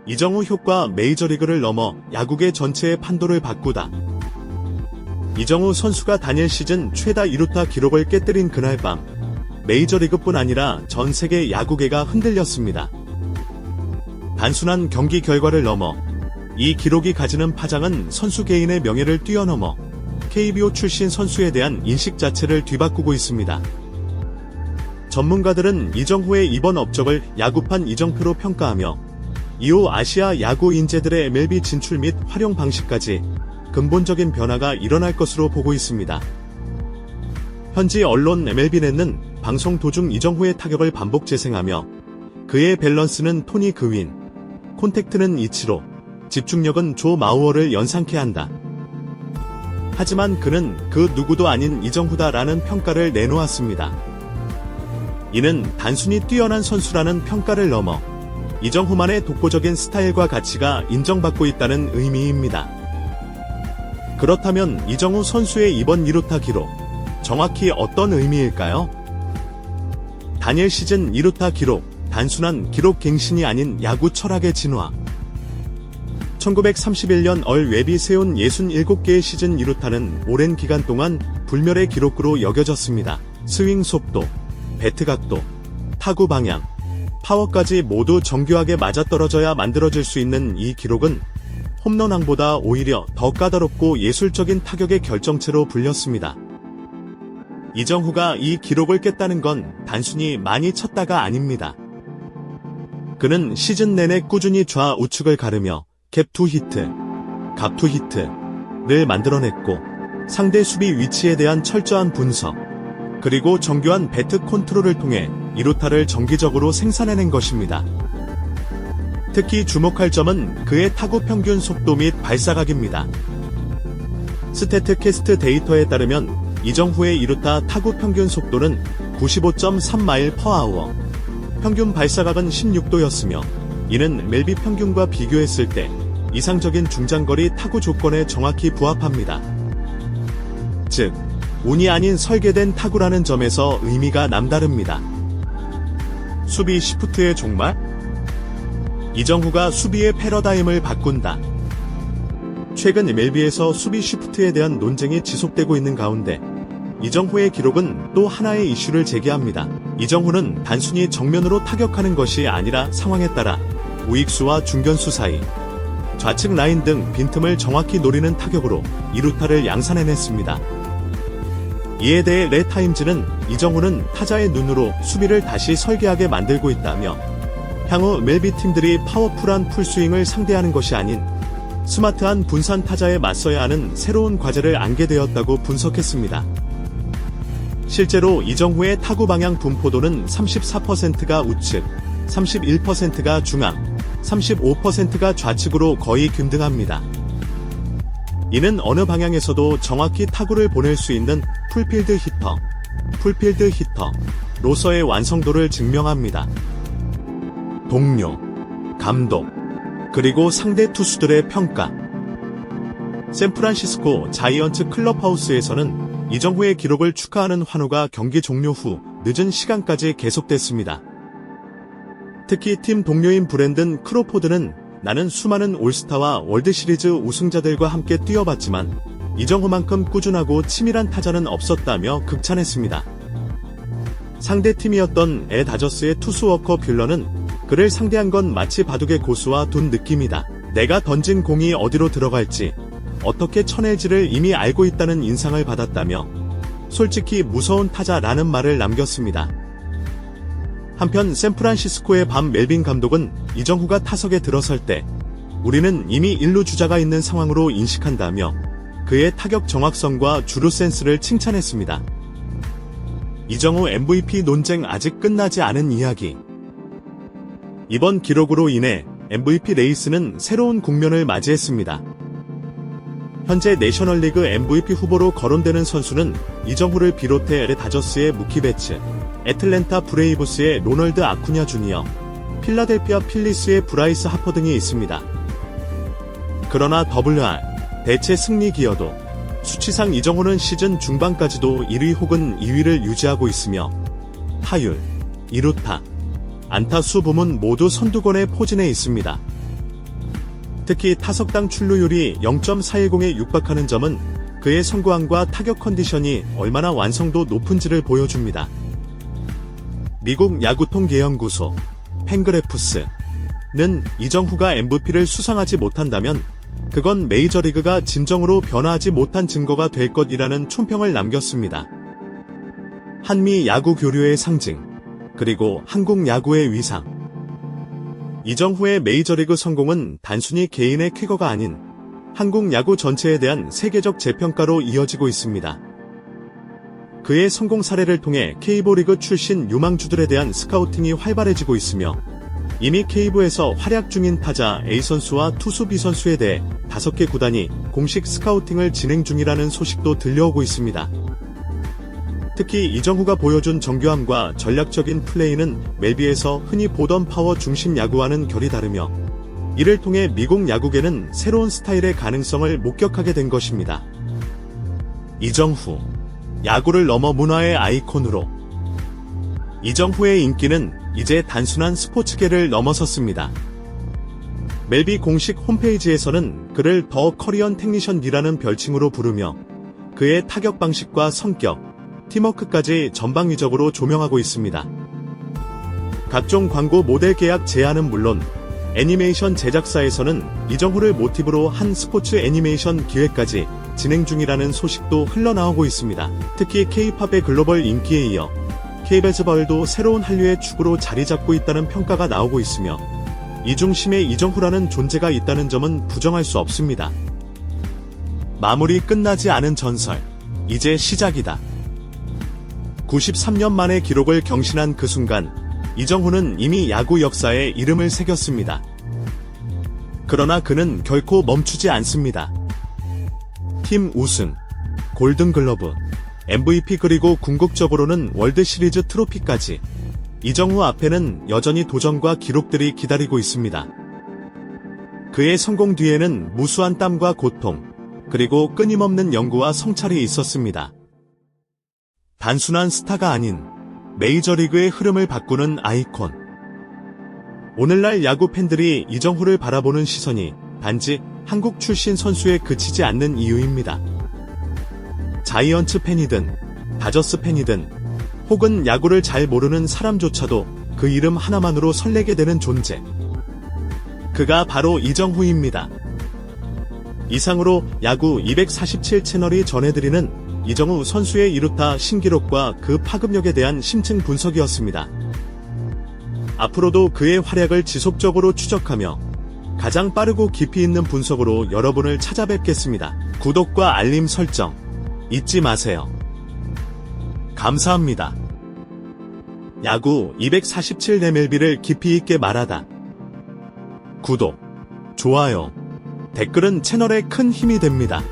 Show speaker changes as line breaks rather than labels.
이정후 효과 메이저리그를 넘어 야구계 전체의 판도를 바꾸다. 이정후 선수가 단일 시즌 최다 2루타 기록을 깨뜨린 그날 밤, 메이저리그뿐 아니라 전 세계 야구계가 흔들렸습니다. 단순한 경기 결과를 넘어 이 기록이 가지는 파장은 선수 개인의 명예를 뛰어넘어 KBO 출신 선수에 대한 인식 자체를 뒤바꾸고 있습니다. 전문가들은 이정후의 이번 업적을 야구판 이정표로 평가하며 이후 아시아 야구 인재들의 MLB 진출 및 활용 방식까지 근본적인 변화가 일어날 것으로 보고 있습니다. 현지 언론 MLB넷은 방송 도중 이정후의 타격을 반복 재생하며 그의 밸런스는 토니 그윈, 콘택트는 이치로, 집중력은 조 마우어를 연상케 한다. 하지만 그는 그 누구도 아닌 이정후다라는 평가를 내놓았습니다. 이는 단순히 뛰어난 선수라는 평가를 넘어 이정후만의 독보적인 스타일과 가치가 인정받고 있다는 의미입니다. 그렇다면 이정후 선수의 이번 2루타 기록, 정확히 어떤 의미일까요? 단일 시즌 2루타 기록, 단순한 기록 갱신이 아닌 야구 철학의 진화. 1931년 얼 웹이 세운 67개의 시즌 2루타는 오랜 기간 동안 불멸의 기록으로 여겨졌습니다. 스윙 속도, 배트 각도, 타구 방향, 파워까지 모두 정교하게 맞아떨어져야 만들어질 수 있는 이 기록은 홈런왕보다 오히려 더 까다롭고 예술적인 타격의 결정체로 불렸습니다. 이정후가 이 기록을 깼다는 건 단순히 많이 쳤다가 아닙니다. 그는 시즌 내내 꾸준히 좌우측을 가르며 갭2 히트, 갑2 히트를 만들어냈고 상대 수비 위치에 대한 철저한 분석, 그리고 정교한 배트 컨트롤을 통해 2루타를 정기적으로 생산해낸 것입니다. 특히 주목할 점은 그의 타구 평균 속도 및 발사각입니다. 스태트캐스트 데이터에 따르면 이정후의 2루타 타구 평균 속도는 95.3마일 퍼 아워, 평균 발사각은 16도였으며 이는 MLB 평균과 비교했을 때 이상적인 중장거리 타구 조건에 정확히 부합합니다. 즉, 운이 아닌 설계된 타구라는 점에서 의미가 남다릅니다. 수비 시프트의 종말? 이정후가 수비의 패러다임을 바꾼다. 최근 MLB에서 수비 시프트에 대한 논쟁이 지속되고 있는 가운데 이정후의 기록은 또 하나의 이슈를 제기합니다. 이정후는 단순히 정면으로 타격하는 것이 아니라 상황에 따라 우익수와 중견수 사이, 좌측 라인 등 빈틈을 정확히 노리는 타격으로 2루타를 양산해냈습니다. 이에 대해 레타임즈는 이정후는 타자의 눈으로 수비를 다시 설계하게 만들고 있다며 향후 MLB 팀들이 파워풀한 풀스윙을 상대하는 것이 아닌 스마트한 분산 타자에 맞서야 하는 새로운 과제를 안게 되었다고 분석했습니다. 실제로 이정후의 타구 방향 분포도는 34%가 우측, 31%가 중앙, 35%가 좌측으로 거의 균등합니다. 이는 어느 방향에서도 정확히 타구를 보낼 수 있는 풀필드 히터로서의 완성도를 증명합니다. 동료, 감독, 그리고 상대 투수들의 평가. 샌프란시스코 자이언츠 클럽하우스에서는 이정후의 기록을 축하하는 환호가 경기 종료 후 늦은 시간까지 계속됐습니다. 특히 팀 동료인 브랜든 크로포드는 나는 수많은 올스타와 월드시리즈 우승자들과 함께 뛰어봤지만 이정후만큼 꾸준하고 치밀한 타자는 없었다며 극찬했습니다. 상대팀이었던 다저스의 투수워커 뷰러는 그를 상대한 건 마치 바둑의 고수와 둔 느낌이다. 내가 던진 공이 어디로 들어갈지, 어떻게 쳐낼지를 이미 알고 있다는 인상을 받았다며 솔직히 무서운 타자라는 말을 남겼습니다. 한편 샌프란시스코의 밤 멜빈 감독은 이정후가 타석에 들어설 때 우리는 이미 1루 주자가 있는 상황으로 인식한다며 그의 타격 정확성과 주루 센스를 칭찬했습니다. 이정후 MVP 논쟁 아직 끝나지 않은 이야기. 이번 기록으로 인해 MVP 레이스는 새로운 국면을 맞이했습니다. 현재 내셔널리그 MVP 후보로 거론되는 선수는 이정후를 비롯해 다저스의 무키 베츠, 애틀랜타 브레이브스의 로널드 아쿠냐 주니어, 필라델피아 필리스의 브라이스 하퍼 등이 있습니다. 그러나 WR, 대체 승리 기여도, 수치상 이정후는 시즌 중반까지도 1위 혹은 2위를 유지하고 있으며 타율, 2루타, 안타 수 부문 모두 선두권에 포진해 있습니다. 특히 타석당 출루율이 0.410에 육박하는 점은 그의 선구안과 타격 컨디션이 얼마나 완성도 높은지를 보여줍니다. 미국 야구통계연구소 팬그래프스는 이정후가 MVP를 수상하지 못한다면 그건 메이저리그가 진정으로 변화하지 못한 증거가 될 것이라는 총평을 남겼습니다. 한미 야구 교류의 상징, 그리고 한국 야구의 위상. 이정후의 메이저리그 성공은 단순히 개인의 쾌거가 아닌 한국 야구 전체에 대한 세계적 재평가로 이어지고 있습니다. 그의 성공 사례를 통해 K리그 출신 유망주들에 대한 스카우팅이 활발해지고 있으며 이미 K부에서 활약 중인 타자 A 선수와 투수 B 선수에 대해 5개 구단이 공식 스카우팅을 진행 중이라는 소식도 들려오고 있습니다. 특히 이정후가 보여준 정교함과 전략적인 플레이는 멜비에서 흔히 보던 파워 중심 야구와는 결이 다르며 이를 통해 미국 야구계는 새로운 스타일의 가능성을 목격하게 된 것입니다. 이정후, 야구를 넘어 문화의 아이콘으로. 이정후의 인기는 이제 단순한 스포츠계를 넘어섰습니다. 멜비 공식 홈페이지에서는 그를 더 커리언 테크니션이라는 별칭으로 부르며 그의 타격 방식과 성격, 팀워크까지 전방위적으로 조명하고 있습니다. 각종 광고 모델 계약 제안은 물론 애니메이션 제작사에서는 이정후를 모티브로 한 스포츠 애니메이션 기획까지 진행 중이라는 소식도 흘러나오고 있습니다. 특히 K-팝의 글로벌 인기에 이어 K베이스볼도 새로운 한류의 축으로 자리 잡고 있다는 평가가 나오고 있으며 이 중심에 이정후라는 존재가 있다는 점은 부정할 수 없습니다. 마무리 끝나지 않은 전설, 이제 시작이다. 93년 만에 기록을 경신한 그 순간 이정후는 이미 야구 역사에 이름을 새겼습니다. 그러나 그는 결코 멈추지 않습니다. 팀 우승, 골든글러브, MVP 그리고 궁극적으로는 월드시리즈 트로피까지 이정후 앞에는 여전히 도전과 기록들이 기다리고 있습니다. 그의 성공 뒤에는 무수한 땀과 고통, 그리고 끊임없는 연구와 성찰이 있었습니다. 단순한 스타가 아닌 메이저리그의 흐름을 바꾸는 아이콘. 오늘날 야구 팬들이 이정후를 바라보는 시선이 단지 한국 출신 선수에 그치지 않는 이유입니다. 자이언츠 팬이든 다저스 팬이든 혹은 야구를 잘 모르는 사람조차도 그 이름 하나만으로 설레게 되는 존재. 그가 바로 이정후입니다. 이상으로 야구 247 채널이 전해드리는 이정후 선수의 이루타 신기록과 그 파급력에 대한 심층 분석이었습니다. 앞으로도 그의 활약을 지속적으로 추적하며 가장 빠르고 깊이 있는 분석으로 여러분을 찾아뵙겠습니다. 구독과 알림 설정 잊지 마세요. 감사합니다. 야구 247 MLB를 깊이 있게 말하다. 구독, 좋아요, 댓글은 채널에 큰 힘이 됩니다.